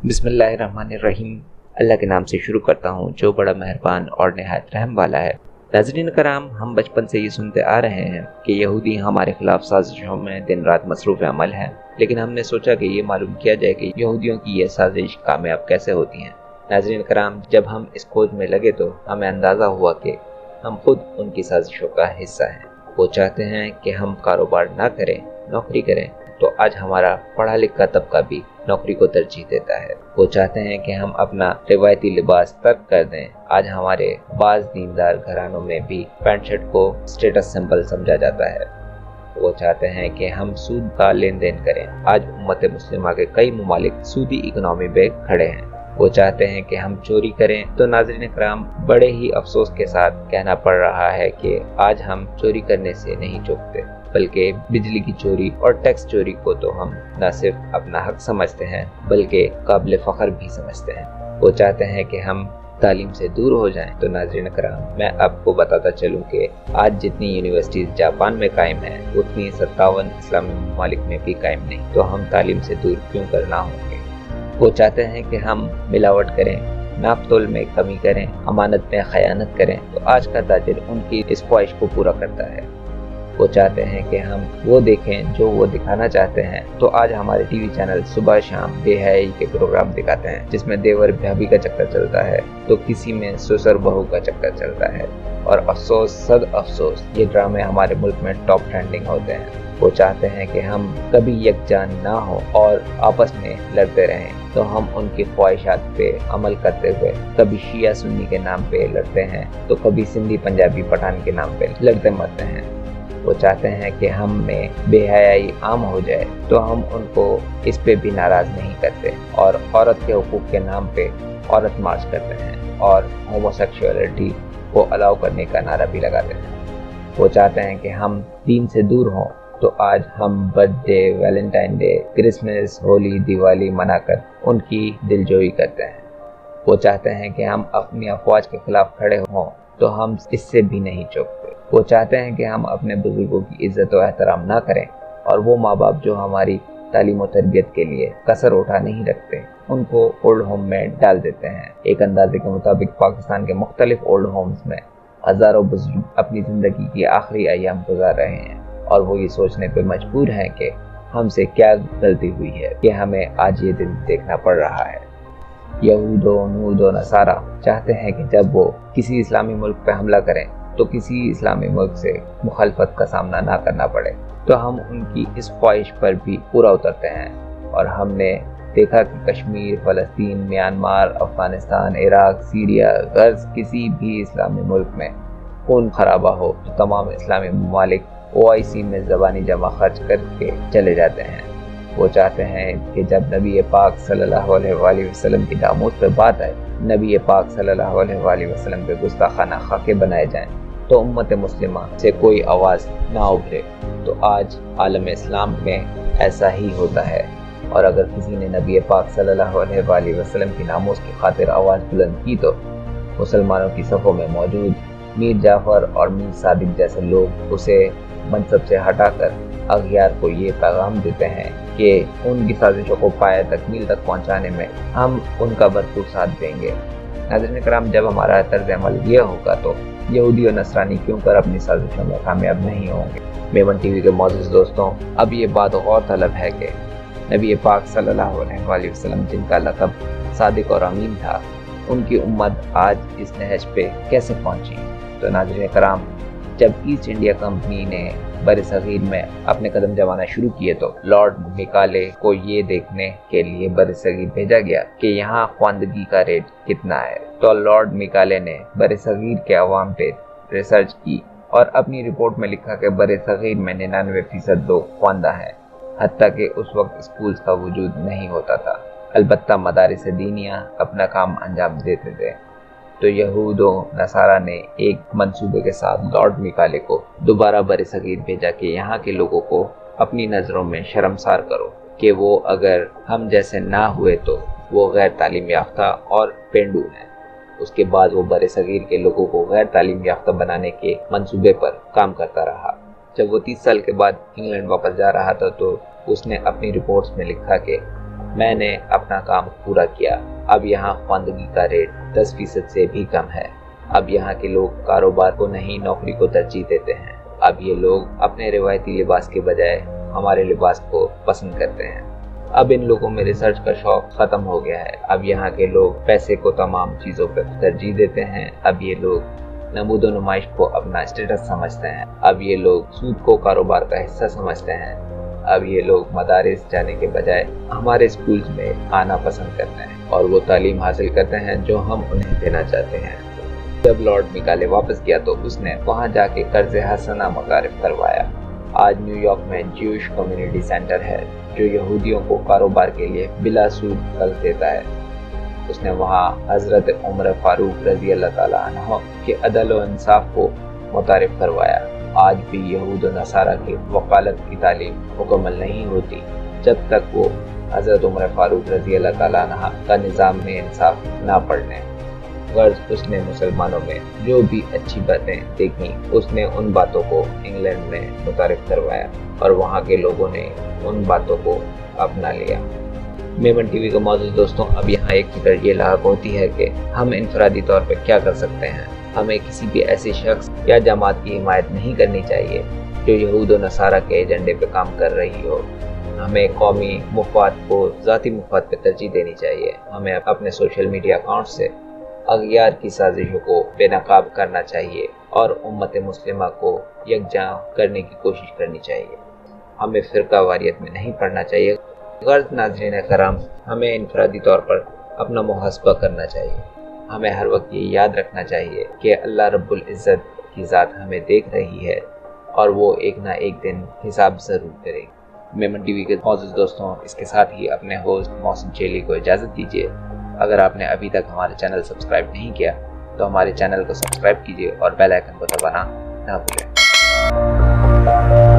बिस्मिल्लाहिर्रहमानिर्रहीम। अल्लाह के नाम से शुरू करता हूँ जो बड़ा मेहरबान और नहायत रहम वाला है। नाज़रीन कराम, हम बचपन से ये सुनते आ रहे हैं कि यहूदी हमारे खिलाफ साजिशों में दिन रात मसरूफ़ अमल हैं, लेकिन हमने सोचा कि ये मालूम किया जाए कि यहूदियों की ये साजिश कामयाब कैसे होती हैं। नाज़रीन कराम, जब हम इस खोज में लगे तो हमें अंदाज़ा हुआ कि हम खुद उनकी साजिशों का हिस्सा हैं। वो चाहते हैं कि हम कारोबार ना करें, नौकरी करें, तो आज हमारा पढ़ा लिखा तबका भी नौकरी को तरजीह देता है। वो चाहते हैं कि हम अपना रिवायती लिबास तर्क कर दें। आज हमारे बाज़ दीनदार घरानों में भी पैंट शर्ट को स्टेटस सिंबल समझा जाता है। वो चाहते हैं कि हम सूद का लेन देन करें। आज उम्मत मुस्लिमा के कई ममालिक सूदी इकोनॉमी पे खड़े हैं। वो चाहते हैं कि हम चोरी करें। तो नाज़रीन कराम, बड़े ही अफसोस के साथ कहना पड़ रहा है कि आज हम चोरी करने से नहीं चूकते, बल्कि बिजली की चोरी और टैक्स चोरी को तो हम न सिर्फ अपना हक समझते हैं बल्कि काबिल फ़ख्र भी समझते हैं। वो चाहते हैं कि हम तालीम से दूर हो जाएं। तो नाज़रीन कराम, मैं आपको बताता चलूं कि आज जितनी यूनिवर्सिटीज़ जापान में कायम हैं, उतनी 57 इस्लामी ममालिक में भी कायम नहीं। तो हम तालीम से दूर क्यों करना होंगे। वो चाहते हैं कि हम मिलावट करें, नाप तोल में कमी करें, अमानत में खयानत करें। तो आज का ताजिर उनकी इस ख्वाहिश को पूरा करता है। वो चाहते हैं कि हम वो देखें जो वो दिखाना चाहते हैं। तो आज हमारे टीवी चैनल सुबह शाम बेहयाई के प्रोग्राम दिखाते हैं, जिसमें देवर भाभी का चक्कर चलता है तो किसी में ससुर बहू का चक्कर चलता है। और अफसोस सद अफसोस, ये ड्रामे हमारे मुल्क में टॉप ट्रेंडिंग होते हैं। वो चाहते हैं कि हम कभी यकजान ना हो और आपस में लड़ते रहें। तो हम उनकी ख्वाहिशात पे अमल करते हुए कभी शिया सुन्नी के नाम पे लड़ते हैं, तो कभी सिंधी पंजाबी पठान के नाम पे लड़ते मरते हैं। वो चाहते हैं कि हम में बेहयाई आम हो जाए, तो हम उनको इस पे भी नाराज़ नहीं करते और औरत के हुकूक के नाम पे औरत मार्च करते हैं और होमोसेक्सुअलिटी को अलाउ करने का नारा भी लगाते हैं। वो चाहते हैं कि हम दीन से दूर हों, तो आज हम birthday, Valentine Day, Christmas, Holi, Diwali मनाकर उनकी दिलजोई करते हैं। वो चाहते हैं कि हम अपनी अफवाज के खिलाफ खड़े हों, तो हम इससे भी नहीं चूकते। वो चाहते हैं कि हम अपने बुजुर्गों की इज्जत और एहतराम ना करें और वो माँ बाप जो हमारी तालीम और तरबियत के लिए कसर उठा नहीं रखते, उनको ओल्ड होम में डाल देते हैं। एक अंदाजे के मुताबिक पाकिस्तान के मुख्तलिफ ओल्ड होम्स में हज़ारों बुजुर्ग अपनी ज़िंदगी की आखिरी अय्याम गुजार रहे हैं और वो ये सोचने पर मजबूर हैं कि हमसे क्या गलती हुई है कि हमें आज ये दिन देखना पड़ रहा है। यहूदो नूदो नसारा चाहते हैं कि जब वो किसी इस्लामी मुल्क पर हमला करें तो किसी इस्लामी मुल्क से मुखालफत का सामना ना करना पड़े। तो हम उनकी इस ख्वाहिश पर भी पूरा उतरते हैं और हमने देखा कि कश्मीर, फ़लस्तीन, म्यांमार, अफ़गानिस्तान, इराक, सीरिया, गर्ज किसी भी इस्लामी मुल्क में खून खराबा हो तो तमाम इस्लामी ममालिक OIC में ज़बानी जमा खर्च करके चले जाते हैं। वो चाहते हैं कि जब नबी पाक सल्लल्लाहु अलैहि वसल्लम की नामूस पर बात आए, नबी पाक सल्लल्लाहु अलैहि वसल्लम पे गुस्ताखाना खाके बनाए जाएं, तो उम्मत मुस्लिमा से कोई आवाज़ ना उभरे। तो आज आलम इस्लाम में ऐसा ही होता है और अगर किसी ने नबी पाक सल्लल्लाहु अलैहि वसल्लम की नामूस की खातिर आवाज़ बुलंद की तो मुसलमानों की सफ़ों में मौजूद मीर जाफ़र और मीर सादिक जैसे लोग उसे मनसब से हटाकर अगयार को ये पैगाम देते हैं कि उनकी साजिशों को पाया तकमील तक पहुँचाने में हम उनका भरपूर साथ देंगे। नाज़रीन कराम, जब हमारा तर्ज अमल ये होगा तो यहूदी और नसरानी क्यों कर अपनी साजिशों में कामयाब नहीं होंगे। मेवन टीवी के मौजूद दोस्तों, अब ये बात गौर तलब है कि नबी पाक सल्लल्लाहु अलैहि वसल्लम, जिनका लक़ब सादिक और अमीन था, उनकी उम्मत आज इस नहज पे कैसे पहुंची। तो नाज़रीन कराम, जब ईस्ट इंडिया कंपनी ने बरसगीर में अपने कदम जमाना शुरू किए तो लॉर्ड मिकाले को ये देखने के लिए बरसगीर भेजा गया कि यहाँ ख्वानदगी का रेट कितना है। तो लॉर्ड मिकाले ने बरसगीर के अवाम पे रिसर्च की और अपनी रिपोर्ट में लिखा कि बरसगीर में 99% लोग ख्वानदा हैं, हत्ता कि उस वक्त स्कूल्स का वजूद नहीं होता था। अलबत्ता मदारिस दीनिया अपना काम अंजाम देते थे। तो यहूदो नसारा ने एक मंसूबे के साथ लॉर्ड मिकाले को दोबारा बरसगीर भेजा कि यहाँ के लोगों को अपनी नज़रों में शर्मसार करो कि वो अगर हम जैसे ना हुए तो वो गैर तालीम याफ्ता और पेंडू हैं। उसके बाद वो बरसगीर के लोगों को गैर तालीम याफ्ता बनाने के मंसूबे पर काम करता रहा। जब वो 30 साल के बाद इंग्लैंड वापस जा रहा था तो उसने अपनी रिपोर्ट्स में लिखा कि میں نے اپنا کام پورا کیا۔ اب یہاں خواندگی کا ریٹ 10% سے بھی کم ہے۔ اب یہاں کے لوگ کاروبار کو نہیں نوکری کو ترجیح دیتے ہیں۔ اب یہ لوگ اپنے روایتی لباس کے بجائے ہمارے لباس کو پسند کرتے ہیں۔ اب ان لوگوں میں ریسرچ کا شوق ختم ہو گیا ہے۔ اب یہاں کے لوگ پیسے کو تمام چیزوں پر ترجیح دیتے ہیں۔ اب یہ لوگ نمود و نمائش کو اپنا اسٹیٹس سمجھتے ہیں۔ اب یہ لوگ سود کو کاروبار کا حصہ سمجھتے ہیں۔ اب یہ لوگ مدارس جانے کے بجائے ہمارے اسکولز میں آنا پسند کرتے ہیں اور وہ تعلیم حاصل کرتے ہیں جو ہم انہیں دینا چاہتے ہیں۔ جب لارڈ میکالے واپس گیا تو اس نے وہاں جا کے قرض حسنہ متعارف کروایا۔ آج نیو یارک میں جیوش کمیونٹی سینٹر ہے جو یہودیوں کو کاروبار کے لیے بلا سود قرض دیتا ہے۔ اس نے وہاں حضرت عمر فاروق رضی اللہ تعالیٰ عنہ کے عدل و انصاف کو متعارف کروایا۔ آج بھی یہود و نصارہ کی وکالت کی تعلیم مکمل نہیں ہوتی جب تک وہ حضرت عمر فاروق رضی اللہ تعالیٰ عنہ کا نظام میں انصاف نہ پڑھ لیں۔ غرض اس نے مسلمانوں میں جو بھی اچھی باتیں دیکھیں اس نے ان باتوں کو انگلینڈ میں متعارف کروایا اور وہاں کے لوگوں نے ان باتوں کو اپنا لیا۔ میمن ٹی وی کا معزز دوستوں، اب یہاں ایک فکر یہ لاحق ہوتی ہے کہ ہم انفرادی طور پر کیا کر سکتے ہیں۔ ہمیں کسی بھی ایسے شخص یا جماعت کی حمایت نہیں کرنی چاہیے جو یہود و نصارہ کے ایجنڈے پہ کام کر رہی ہو۔ ہمیں قومی مفاد کو ذاتی مفاد پہ ترجیح دینی چاہیے۔ ہمیں اپنے سوشل میڈیا اکاؤنٹ سے اغیار کی سازشوں کو بے نقاب کرنا چاہیے اور امت مسلمہ کو یکجا کرنے کی کوشش کرنی چاہیے۔ ہمیں فرقہ واریت میں نہیں پڑنا چاہیے۔ غرض ناظرین کرام، ہمیں انفرادی طور پر اپنا محاسبہ کرنا چاہیے۔ ہمیں ہر وقت یہ یاد رکھنا چاہیے کہ اللہ رب العزت کی ذات ہمیں دیکھ رہی ہے اور وہ ایک نہ ایک دن حساب ضرور کرے گی۔ میمن ٹی وی کے معزز دوستوں، اس کے ساتھ ہی اپنے ہوسٹ محسن چیلی کو اجازت دیجیے۔ اگر آپ نے ابھی تک ہمارے چینل سبسکرائب نہیں کیا تو ہمارے چینل کو سبسکرائب کیجیے اور بیل آئیکن کو دبانا نہ بھولیں۔